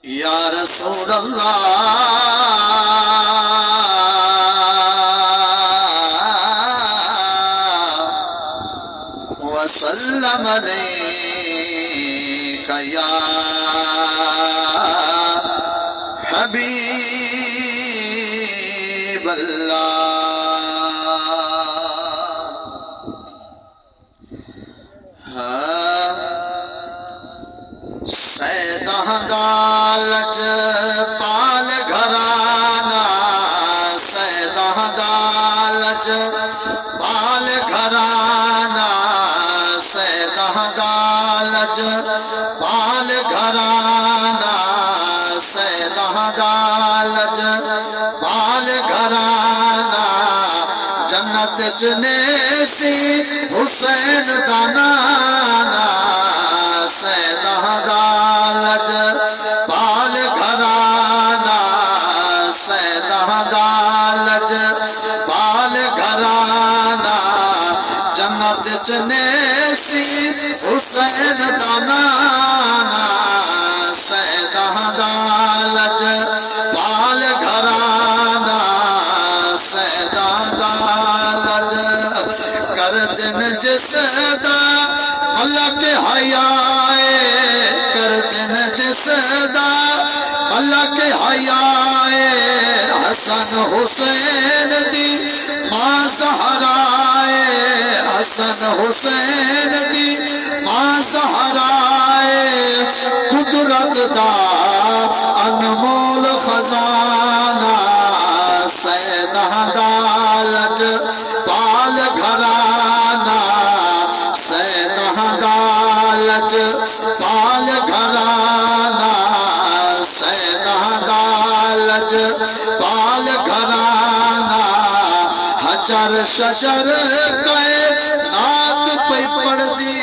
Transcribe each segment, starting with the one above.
या रसूल अल्लाह वसल्लम अलैका या हबीब अल्लाह। सैदालज पाल घराना, सैदालज पाल घराना, सैदालज पाल घराना, सैदालज पाल घराना। जन्नत जनेसी हुसैन दानाना, सैदालज पाल घराना, सैदालज पाल घराना। जन्नत जनेसी हुसैन दानाना, सैदालज पाल घराना, सैदालज कर दिन जिसदा मलक हयाए, कर दिन जिसदा मलक हयाए। हसन हुसैन दी मां ज़हराए, हसन हुसैन दी मां ज़हराए। कुदरत दा अनमोल खजाना, सैदालज पाल घराना, सैदालज पाल घराना, सैदालज पाल घराना। हजर शजर कायनात पे पढ़दी।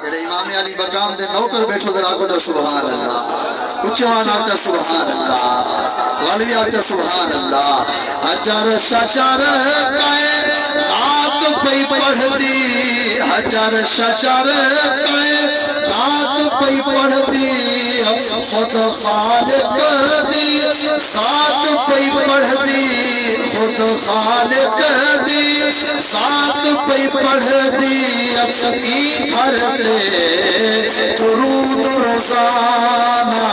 जेड़े इमाम अली मकाम दे नौकर बैठो जरा को तो सुभान अल्लाह, उच्चवान आखता सुभान अल्लाह, वाली आखता सुभान अल्लाह। हजर शजर कायनात पे पढ़दी, हजर शजर कायनात पे पढ़दी। खुद खालिक दी साथ पे पढ़दी, खुद खालिक दी साथ पे पढ़दी। की करते दुरूद रोज़ाना।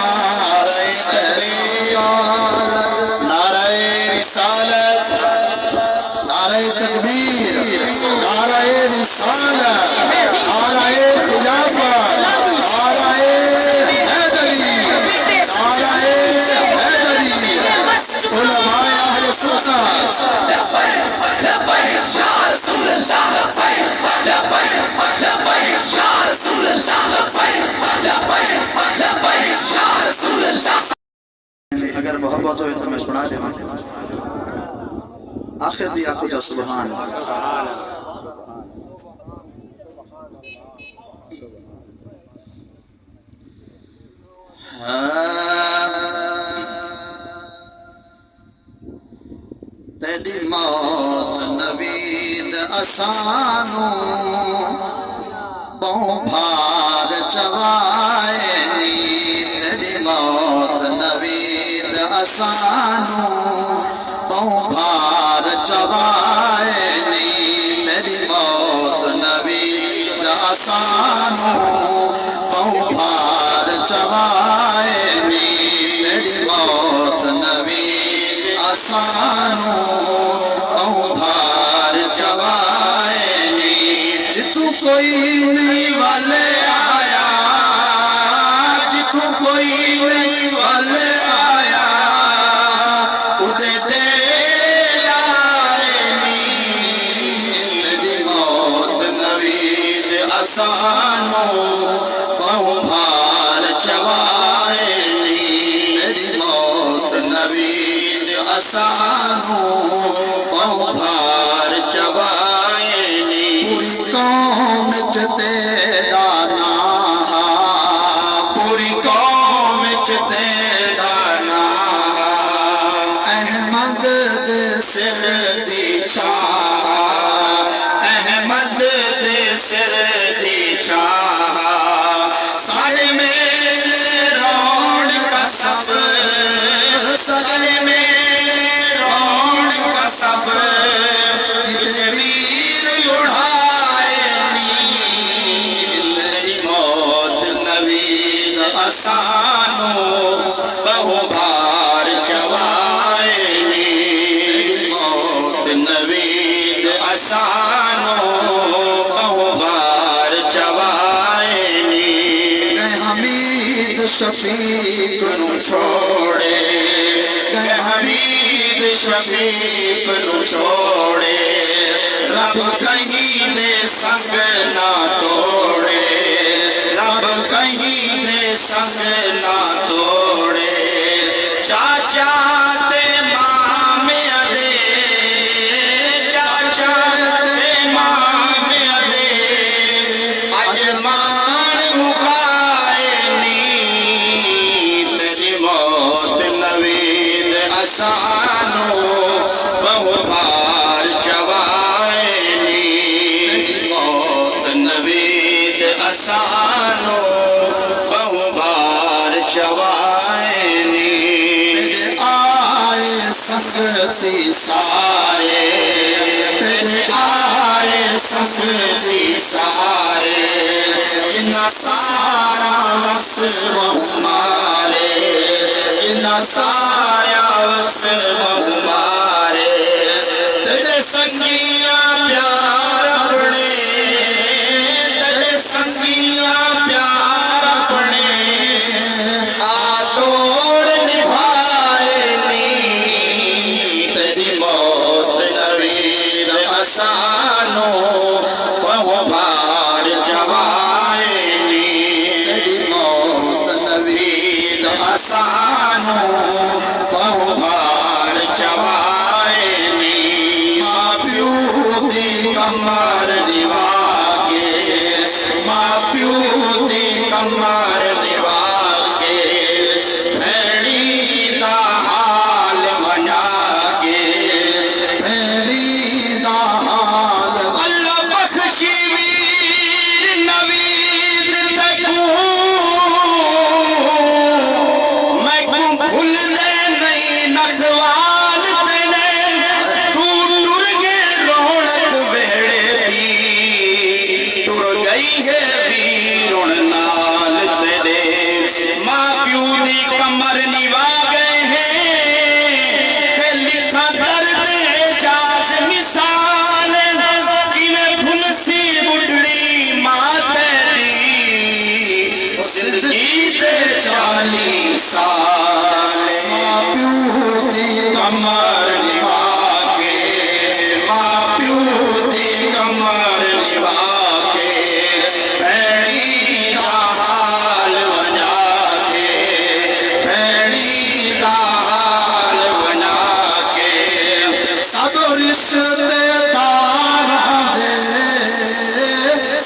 नारे रिसालत, नारे तकबीर, नारे रिसालत, नारे खिलाफत, नारे हैदरी, नारे हैदरी। उलमाए अहले सुन्नत। अगर मोहब्बत हो तो मैं सुना दे। आखिर दी आखो जा सुभान तेरी मौत नवीद असानू बहु भार चवाए नी। तेरी मौत नवीद असानू बहु भार चवाए नी। तेरी मौत नवीद असानू बहु भार चवाए नी। तेरी मौत नवीद असानू बहु भार चवाए नी। जितू कोई नहीं वाले आया, जितू कोई नहीं वाले आया, उदे दे लाए नी। तेरी मौत नवीद असानू बहु भार चवाए नी। तेरी मौत नवीद असानू बहु भार चवाए नी। पूरी कौम च तेरा नाम, पूरी कौम च तेरा नाम। अहमद दे सिर दी असानो बहुबार चवाए नी गए हमीद शफीक नु छोड़े गए हमीद शफीक नु छोड़े रब कहीं दे संग ना तोड़े रब कहीं दे संग ना तोड़े चाचा ते मामे अदे चाचा ते मामे अदे अजमान मुकाए नी तेरी मौत नवीद असानो बहुबार चवाए नी तेरी मौत नवीद असानो बहुबार चवाए नी तेरे आए संगती सारे तेरे आए संगती सारे जिन्ना सारा वस बहुमारे जिन्ना सारा वस बहुमारे तेरे संगिया प्यार अपने तेरे संगिया प्यार अपने आतोड़ निभाए नी तेरी मौत नवीद असानो बहुबार चवाए नी तेरी मौत नवीद असानो बहुबार चवाए नी माँ प्यू दी कमर निभा के माँ प्यू दी कमर निभा के भैड़ी दा हाल बना के मेरी दाल अल्लाह बख्शी वीर नवीद तकू मैं को भूल दे नहीं नखवाल तेने तू टुर गए रौनक वेड़े भी टुर गई है वीरुण नाल तेरे माँ प्यू दी कमर निभा गए हैं ते लिखा दर्द जाज मिसाल किवें भुल सी बुढ़ड़ी माँ तेरी जिंदगी ते 40 साल कमर निभा के माँ प्यू दी कमर निभा के भैड़ी दा हाल बना के भैड़ी दा हाल बना के सब रिश्तेदार दे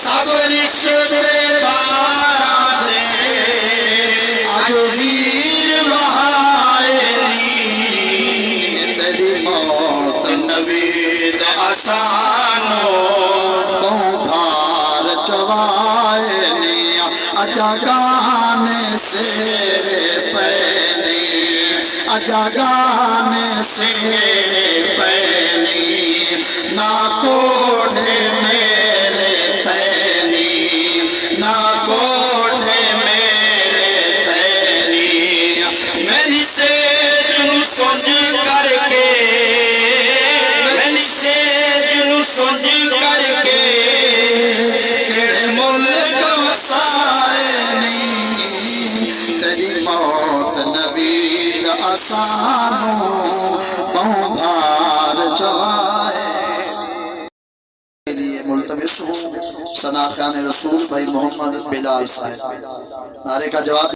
सब रिश्तेदार दे आज वीर बहाए नी तेरी मौत नवीद असानो भार चवाए नी अजा गाने से पैनी अजा गाने से पैनी ना कोठे मेरे तैनी ना कोठे मेरे तैनी मेरी सेज नु सोच करके मेरी सेज नु सोच करके केड़े मुल्क वसाए नी तेरी मौत नवीद असानो भार चवाए के लिए मुल्तमिस हूँ सना खान रसूल भाई मोहम्मद बिलाल साहब नारे का जवाब